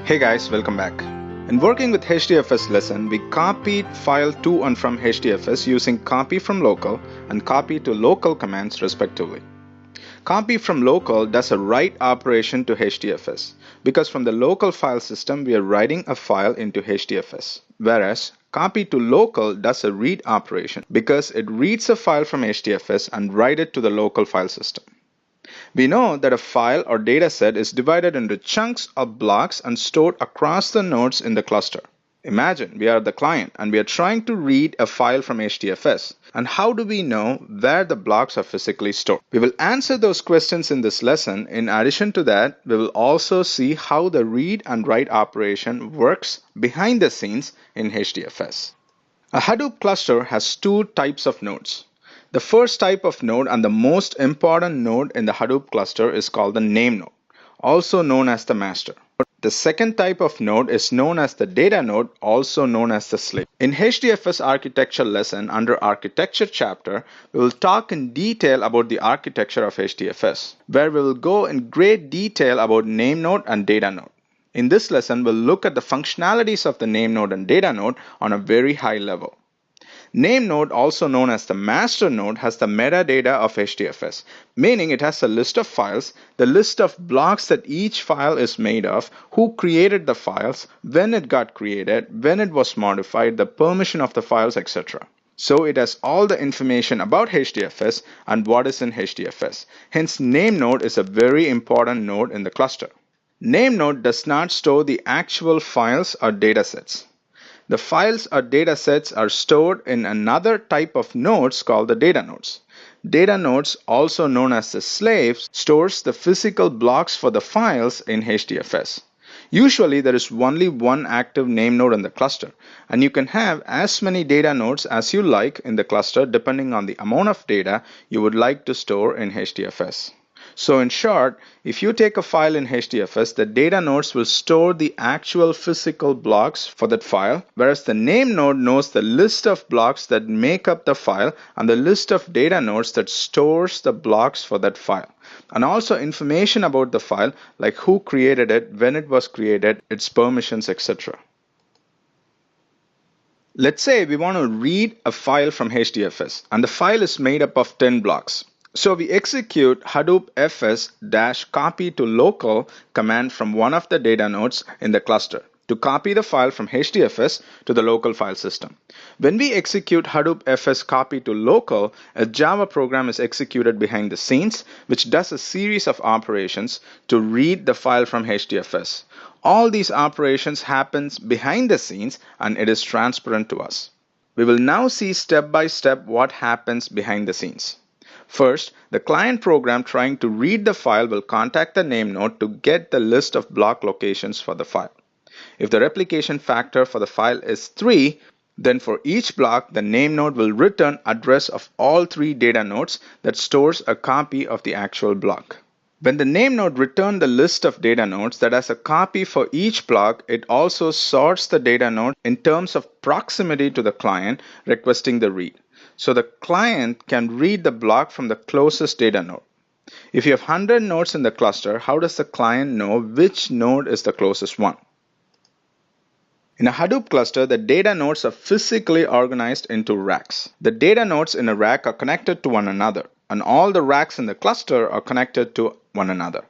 Hey guys, welcome back. In working with HDFS lesson, we copied file to and from HDFS using copy from local and copy to local commands respectively. Copy from local does a write operation to HDFS because from the local file system we are writing a file into HDFS, whereas copy to local does a read operation because it reads a file from HDFS and write it to the local file system. We know that a file or data set is divided into chunks or blocks and stored across the nodes in the cluster. Imagine we are the client and we are trying to read a file from HDFS. And how do we know where the blocks are physically stored? We will answer those questions in this lesson. In addition to that, we will also see how the read and write operation works behind the scenes in HDFS. A Hadoop cluster has two types of nodes. The first type of node and the most important node in the Hadoop cluster is called the name node, also known as the master. The second type of node is known as the data node, also known as the slave. In HDFS architecture lesson under architecture chapter, we will talk in detail about the architecture of HDFS, where we will go in great detail about name node and data node. In this lesson, we'll look at the functionalities of the name node and data node on a very high level. Name node, also known as the master node, has the metadata of HDFS, meaning it has a list of files, the list of blocks that each file is made of, who created the files, when it got created, when it was modified, the permission of the files, etc. So it has all the information about HDFS and what is in HDFS. Hence, name node is a very important node in the cluster. Name node does not store the actual files or datasets. The files or data sets are stored in another type of nodes called the data nodes. Data nodes, also known as the slaves, stores the physical blocks for the files in HDFS. Usually there is only one active name node in the cluster, and you can have as many data nodes as you like in the cluster depending on the amount of data you would like to store in HDFS. So in short, if you take a file in HDFS, the data nodes will store the actual physical blocks for that file, whereas the name node knows the list of blocks that make up the file and the list of data nodes that stores the blocks for that file. And also information about the file, like who created it, when it was created, its permissions, etc. Let's say we want to read a file from HDFS, and the file is made up of 10 blocks. So we execute Hadoop fs-copy to local command from one of the data nodes in the cluster to copy the file from HDFS to the local file system. When we execute Hadoop fs-copy to local, a Java program is executed behind the scenes, which does a series of operations to read the file from HDFS. All these operations happen behind the scenes and it is transparent to us. We will now see step by step what happens behind the scenes. First, the client program trying to read the file will contact the name node to get the list of block locations for the file. If the replication factor for the file is 3, then for each block, the name node will return address of all 3 data nodes that stores a copy of the actual block. When the name node returns the list of data nodes that has a copy for each block, it also sorts the data node in terms of proximity to the client requesting the read. So the client can read the block from the closest data node. If you have 100 nodes in the cluster, how does the client know which node is the closest one? In a Hadoop cluster, the data nodes are physically organized into racks. The data nodes in a rack are connected to one another, and all the racks in the cluster are connected to one another.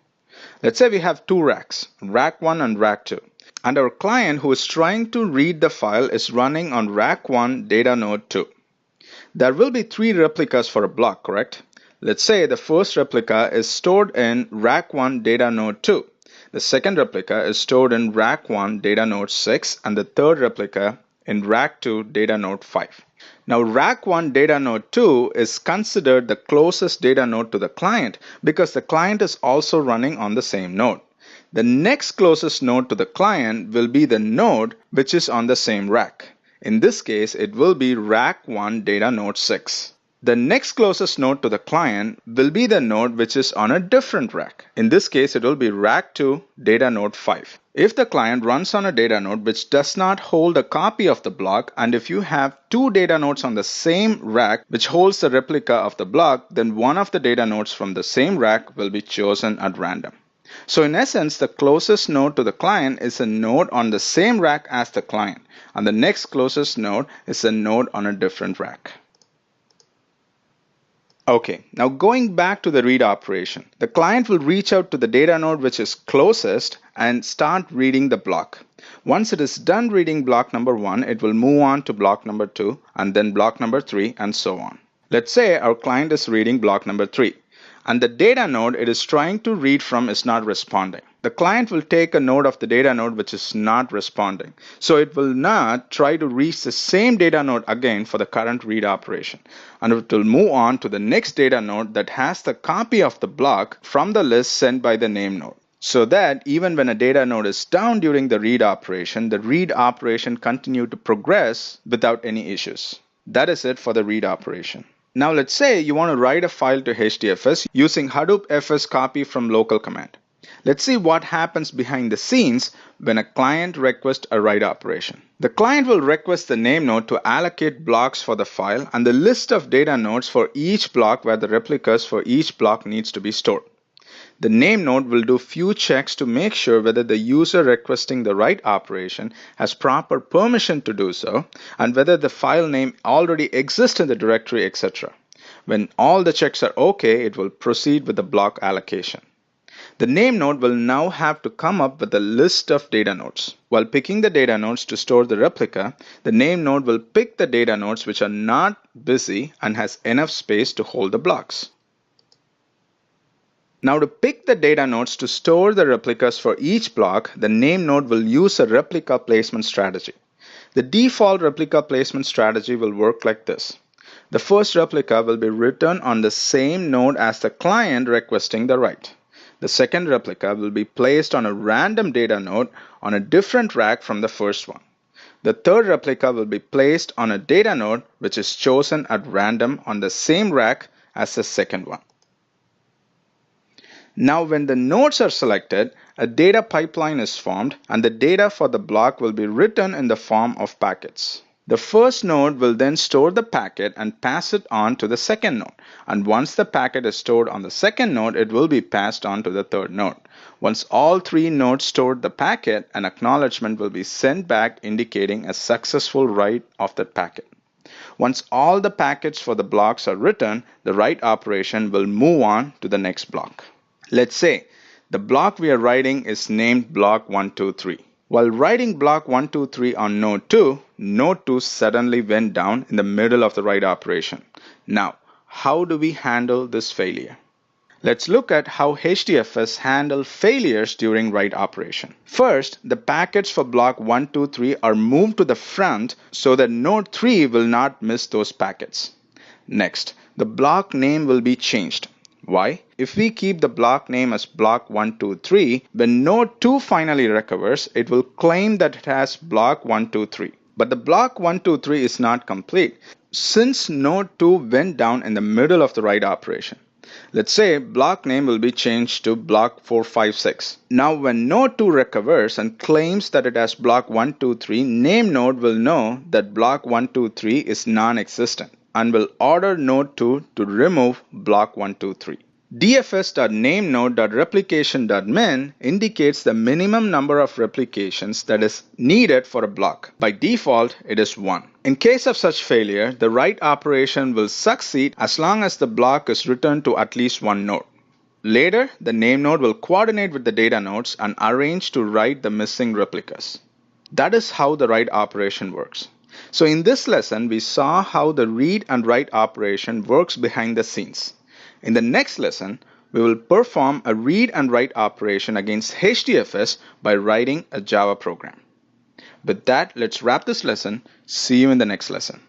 Let's say we have 2 racks, rack 1 and rack 2. And our client who is trying to read the file is running on rack 1 data node 2. There will be 3 replicas for a block, correct? Let's say the first replica is stored in rack 1 data node 2. The second replica is stored in rack 1 data node 6 and the third replica in rack 2 data node 5. Now rack 1 data node 2 is considered the closest data node to the client because the client is also running on the same node. The next closest node to the client will be the node which is on the same rack. In this case, it will be rack 1 data node 6. The next closest node to the client will be the node which is on a different rack. In this case, it will be rack 2 data node 5. If the client runs on a data node which does not hold a copy of the block, and if you have 2 data nodes on the same rack which holds the replica of the block, then one of the data nodes from the same rack will be chosen at random. So in essence, the closest node to the client is a node on the same rack as the client, and the next closest node is a node on a different rack. Okay, now going back to the read operation, the client will reach out to the data node which is closest and start reading the block. Once it is done reading block number 1, it will move on to block number 2 and then block number 3 and so on. Let's say our client is reading block number 3 and the data node it is trying to read from is not responding. The client will take a node of the data node which is not responding. So it will not try to reach the same data node again for the current read operation. And it will move on to the next data node that has the copy of the block from the list sent by the name node. So that even when a data node is down during the read operation continue to progress without any issues. That is it for the read operation. Now let's say you want to write a file to HDFS using Hadoop FS copy from local command. Let's see what happens behind the scenes when a client requests a write operation. The client will request the name node to allocate blocks for the file and the list of data nodes for each block where the replicas for each block needs to be stored. The name node will do few checks to make sure whether the user requesting the write operation has proper permission to do so and whether the file name already exists in the directory, etc. When all the checks are okay, it will proceed with the block allocation. The name node will now have to come up with a list of data nodes. While picking the data nodes to store the replica, the name node will pick the data nodes which are not busy and has enough space to hold the blocks. Now to pick the data nodes to store the replicas for each block, the name node will use a replica placement strategy. The default replica placement strategy will work like this. The first replica will be written on the same node as the client requesting the write. The second replica will be placed on a random data node on a different rack from the first one. The third replica will be placed on a data node which is chosen at random on the same rack as the second one. Now when the nodes are selected, a data pipeline is formed and the data for the block will be written in the form of packets. The first node will then store the packet and pass it on to the second node. And once the packet is stored on the second node, it will be passed on to the third node. Once all three nodes stored the packet, an acknowledgement will be sent back indicating a successful write of that packet. Once all the packets for the blocks are written, the write operation will move on to the next block. Let's say the block we are writing is named block 123. While writing block 123 on node 2, node 2 suddenly went down in the middle of the write operation. Now, how do we handle this failure? Let's look at how HDFS handle failures during write operation. First, the packets for block 123 are moved to the front so that node 3 will not miss those packets. Next, the block name will be changed. Why? If we keep the block name as block 123, when node 2 finally recovers, it will claim that it has block 123. But the block 123 is not complete since node 2 went down in the middle of the write operation. Let's say block name will be changed to block 456. Now when node 2 recovers and claims that it has block 123, name node will know that block 123 is non-existent and will order node 2 to remove block 123. dfs.namenode.replication.min indicates the minimum number of replications that is needed for a block. By default, it is 1. In case of such failure, the write operation will succeed as long as the block is returned to at least one node. Later, the name node will coordinate with the data nodes and arrange to write the missing replicas. That is how the write operation works. So in this lesson, we saw how the read and write operation works behind the scenes. In the next lesson, we will perform a read and write operation against HDFS by writing a Java program. With that, let's wrap this lesson. See you in the next lesson.